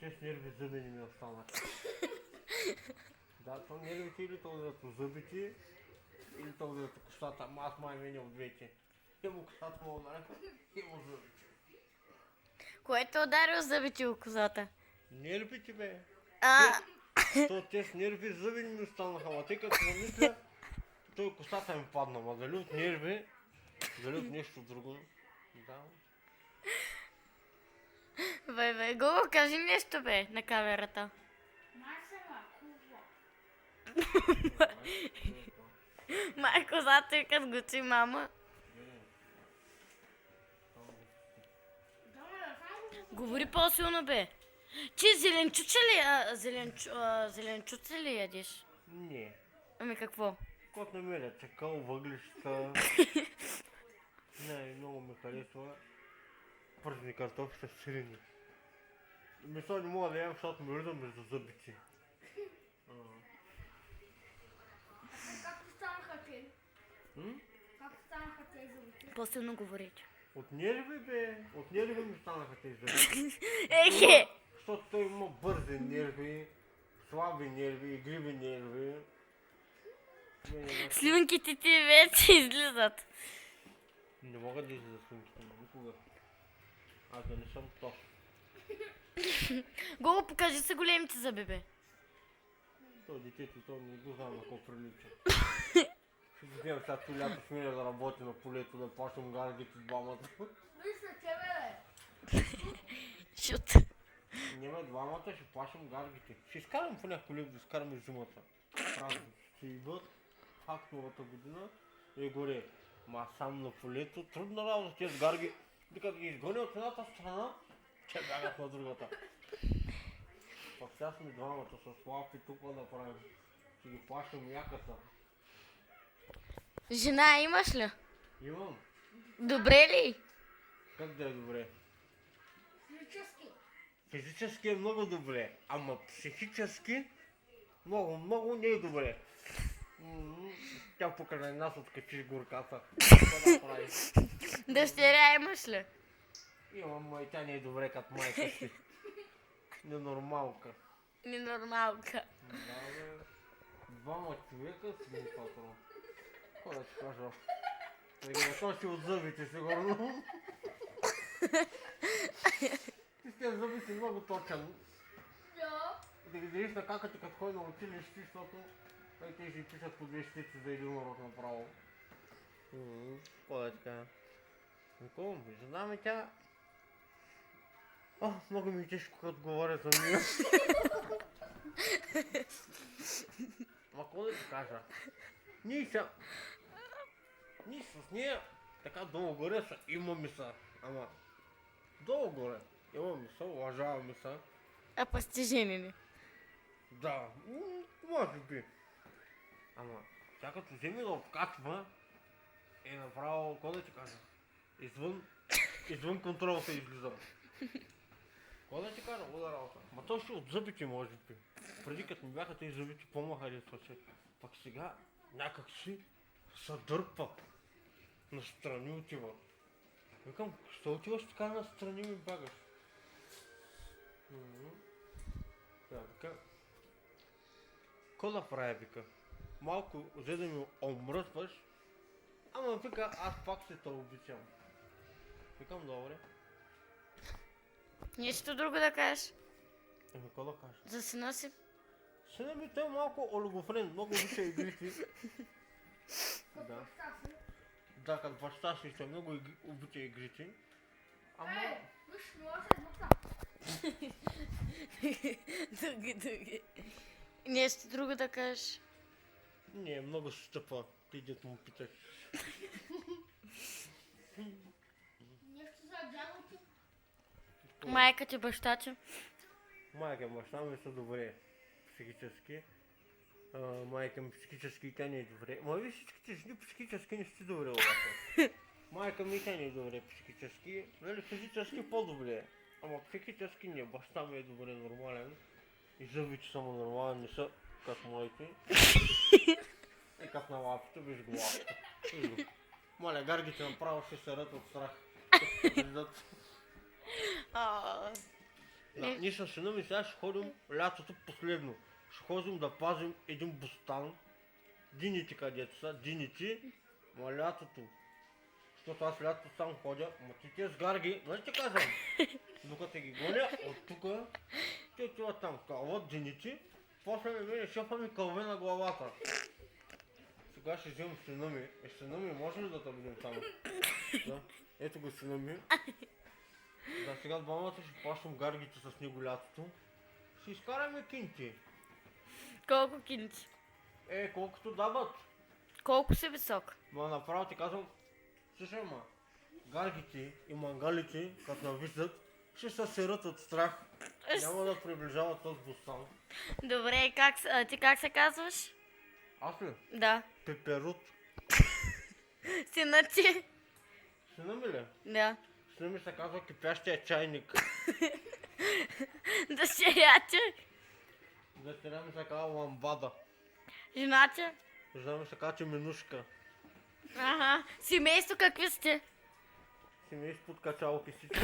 Те с нерви зъби не ми останаха. Да, то нервите или то дето зъбите, или то дето костата. Ама аз май мене от двете. Хемо костата му удариха, хемо зъбите. Което е ударил зъбите у козата? Нервите, бе. А, Те с нерви зъби не ми останаха, ама тъй като не мисля, той костата ми падна, ма дали от нерви, дали от нещо друго. Да. бе, Гого, кажи нещо, бе, на камерата. Май козата и като го чи мама. Говори по-силно, бе. Ти зеленчуца ли, зеленчуца ли ядеш? Не. Ами какво? Кот намеря чакал, въглища. Не, много ми харесва. Пръсни картофи с сирене. Месо не мога да ям, защото ми влиза между зъбите. Как станаха те? М? Как станаха те зъбите? По-силно говорите. От нерви, бе. От нерви ми станаха тези зъби. Ехе! Защото той има бързи нерви, слаби нерви, игриви нерви. Слюнките ти вече излизат. Не мога да излиза слюнките ми никога. Аз да не съм то. Гого, покажи се големите зъби, бе. То детето, то не го знам на какво прилича. Ще го вземем сега това лято с мен да работи на полето, да плащам гаргите двамата. Виж на тебе, бе. Шут. Няма двамата, ще плащам гаргите. Ще изкарам по някой лев да изкараме зимата. Празник. Ще идват пак новата година и горе. Ма сам на полето, трудна работа тези гарги. Докато ги изгоня от едната страна, те бягат на другата. Пак сега сме двамата с лапи тук да правим. Ще ги плащам яката. Жена имаш ли? Имам. Добре ли? Как да е добре? Физически. Физически е много добре, ама психически много не е добре. Тя покрай нас откачи горката. Какво да прави? Дъщеря имаш ли? Имам, ма и тя не е добре като майка си. Ненормалка. Ненормалка. Да, бе. Двама човека с ми патрон. Какво да ти кажа? Да ги наточи от зъбите, сигурно. И с тези зъби си много точен. Да. Да ги видиш на каката като ходи на училище, защото те ще пишат по 2 щици за един урок направо. Какво да ти кажа? Никога ми жена ми тя... Много ми е тежко като говоря за нея. Ма какво да ти кажа? Ние с нея така долу горе са, имаме са. Ама долу горе имаме са, уважаваме са. А па сте женени. Да, може би. Ама тя като вземе да откачва, е направо, какво да ти кажа? Извън контрол се излиза. Какво да ти кажа? Луда работа. Ма то ще от зъбите може би. Преди като ми бяха тези зъбите по-махарисваше. Пак сега някак си се дърпа. Настрани отива. Викам, що отиваш така настрани ми бягаш? Така. Какво да правя, вика? Малко взе да ми омръсваш, ама вика, аз пак се те обичам. Викам, добре. Нещо друго да кажеш? Какво да кажа? За сина си? Сина ми той е малко олигофрен, много обича игрите. Да. Да, като баща си той много обича игрите. Ама... Виж, не може да Дълги. Нещо друго да кажеш? Не, много се стъпа, ти дет му питаш. Нещо за дяволите. Майка ти, баща ти? Майка и баща ми са добре психически. Майка ми психически и тя не е добре. Ма виж всичките жени психически не сте добре обаче. Майка ми и тя не е добре психически. Нали, физически по-добре. Ама психически не. Баща ми е добре нормален. И зъбите са му нормален, не са като моите. И като на лапите, виж го лапите. Виж го. Моля, гаргите направо ще се рът от страх. Да, ние с сина ми сега ще ходим лятото последно. Ще ходим да пазим един бустан. Дините където са, дините. Ма лятото. Защото аз лятото сам ходя. Ма ти тези гарги, нали ти казвам? Докато ги гоня от тука, те отиват там. Кълват дините. После ми мене шефа ми кълве на главата. Сега ще вземем сина ми. Сина ми може ли да видим само? Да. Ето го сина ми. Да, сега двамата ще пащам гаргите с него лятото. Ще изкараме кинти. Колко кинти? Колкото дават. Колко си висок? Ма направо ти казвам, слушай ма, гаргите и мангалите, като навиждат, ще се серат от страх. Няма да приближават този бустан. Добре, и ти как се казваш? Аз ли? Да. Пеперут. Сина ти? Сина ми ли? Да. Сина ми се казва кипящия чайник. Дъщерята? Дъщеря ми се казва ламбада. Жената? Жена ми се казва, че минушка. Ага. Семейство какви сте? Семейство от качалки всички.